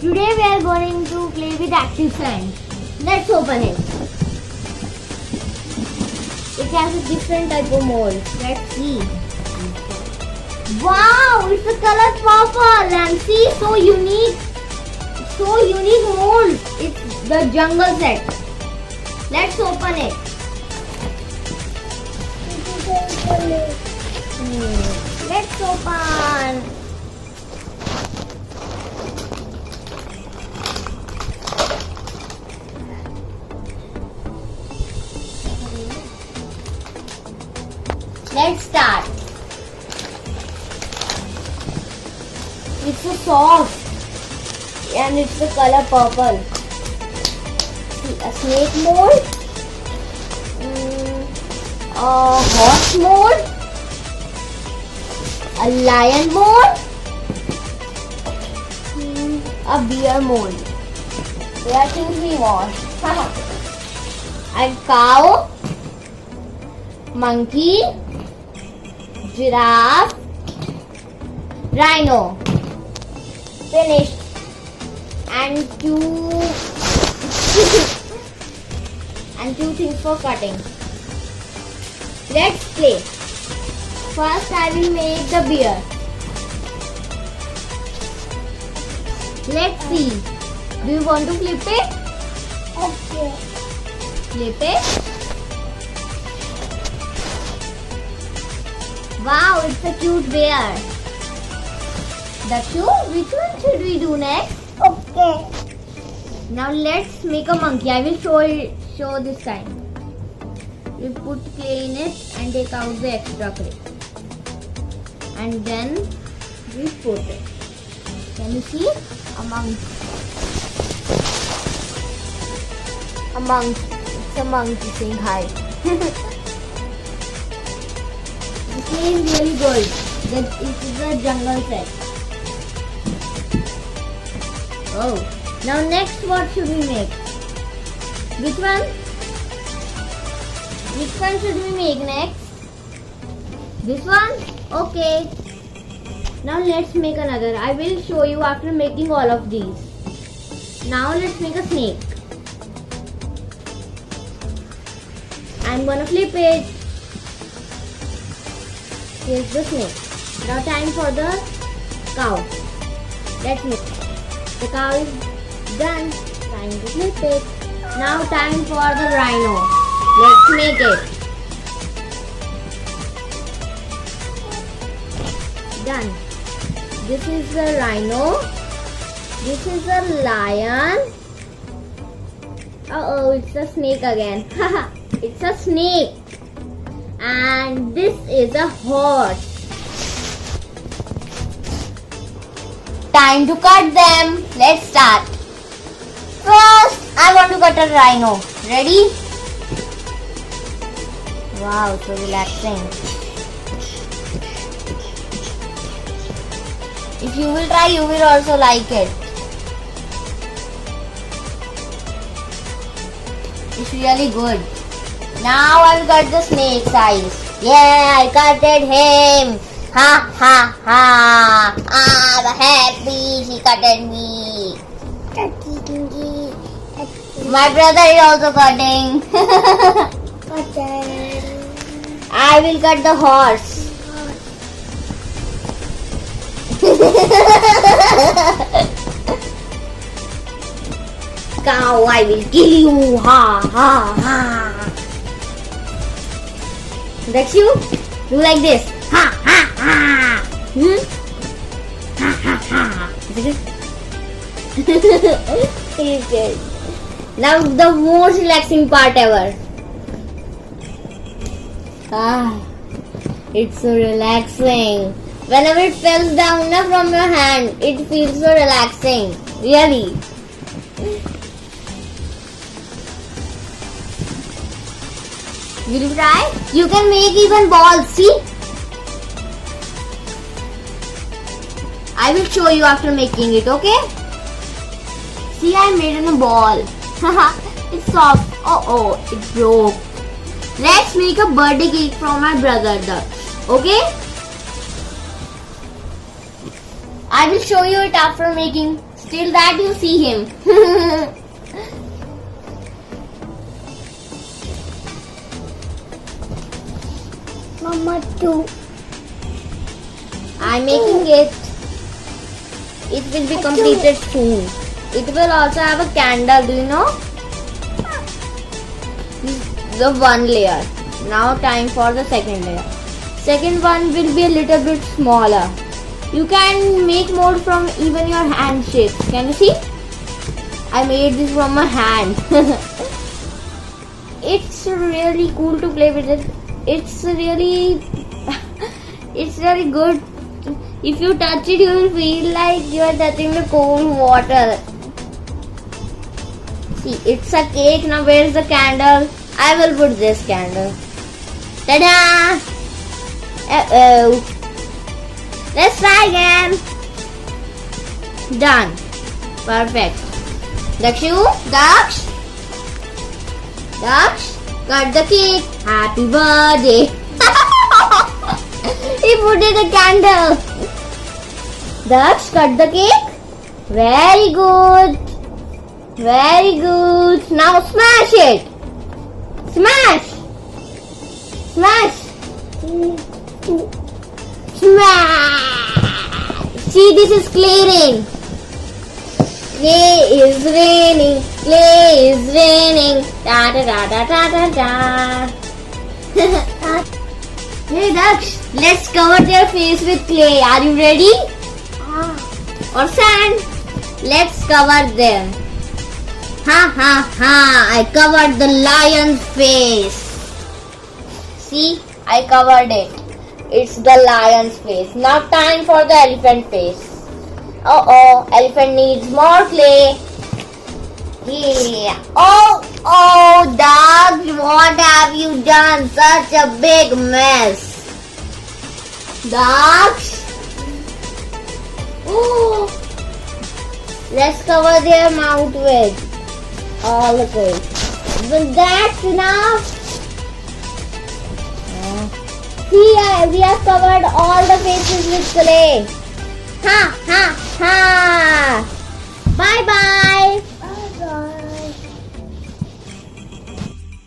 Today we are going to play with active sand. Let's open it. It has a different type of mold. Let's see. Wow, it's the color purple and see, so unique. So unique mold. It's the jungle set. Let's open it. Let's open. Let's start. It's so soft and it's the color purple. See, a snake mold, a horse mold, a lion mold, a bear mold. There are things we want. A cow, monkey, giraffe, rhino. Finished. And two things for cutting. Let's play. First I will make the bear. Let's see. Do you want to flip it? Okay. Flip it. Wow, it's a cute bear. The shoe? Which one should we do next? Okay. Now let's make a monkey. I will show this time. We put clay in it and take out the extra clay. And then we put it. Can you see? A monkey. A monkey. It's a monkey saying hi. The clay is really good. That is the jungle set. Oh, now next what should we make? Which one? Which one should we make next? This one? Okay. Now let's make another. I will show you after making all of these. Now let's make a snake. I'm gonna flip it. Here's the snake. Now time for the cow. Let's make it. The cow is done. Time to flip it. Now time for the rhino. Let's make it. Done. This is the rhino. This is the lion. Uh-oh, it's a snake again. It's a snake. And this is a horse. Time to cut them. Let's start. First, I want to cut a rhino. Ready? Wow, so relaxing. If you will try, you will also like it. It's really good. Now I will cut the snake's eyes. Yeah, I cutted him. Ha ha ha! I'm happy she cutted me. My brother is also cutting. I will cut the horse. Cow, I will kill you. Ha ha ha! That's you? Do like this. Ha ha ha! Ha ha ha! Is it good? He's good. Now the most relaxing part ever. It's so relaxing. Whenever it falls down from your hand, it feels so relaxing. Really. Will you try? You can make even balls, see? I will show you after making it, okay? See, I made it a ball. It's soft. Oh, it broke. Let's make a birthday cake for my brother, okay? I will show you it after making Till that you see him. Mama too. I'm making it. It will be completed soon. It will also have a candle, do you know? The one layer. Now time for the second layer. Second one will be a little bit smaller. You can make more from even your hand shapes. Can you see? I made this from my hand. It's really cool to play with it. It's really good. If you touch it, you will feel like you are touching the cold water. See, it's a cake. Now where's the candle? I will put this candle. Ta-da! Uh-oh. Let's try again. Done. Perfect. Dakshu, Daksh, cut the cake. Happy birthday. He put in a candle. Daksh, cut the cake. Very good. Very good. Now smash it. Smash. Smash. Smash. See, this is clay rain. Clay is raining. Clay is raining. Da da da da da da da. Hey Daksh, let's cover their face with clay. Are you ready? Or sand? Let's cover them. Ha ha ha! I covered the lion's face. See, I covered it. It's the lion's face. Now time for the elephant face. Uh-oh, elephant needs more clay. Yeah. Oh, Doug, what have you done? Such a big mess. Doug? Oh, let's cover their mouth with all the clay. But that's enough. See, we have covered all the faces with clay. Ha ha ha!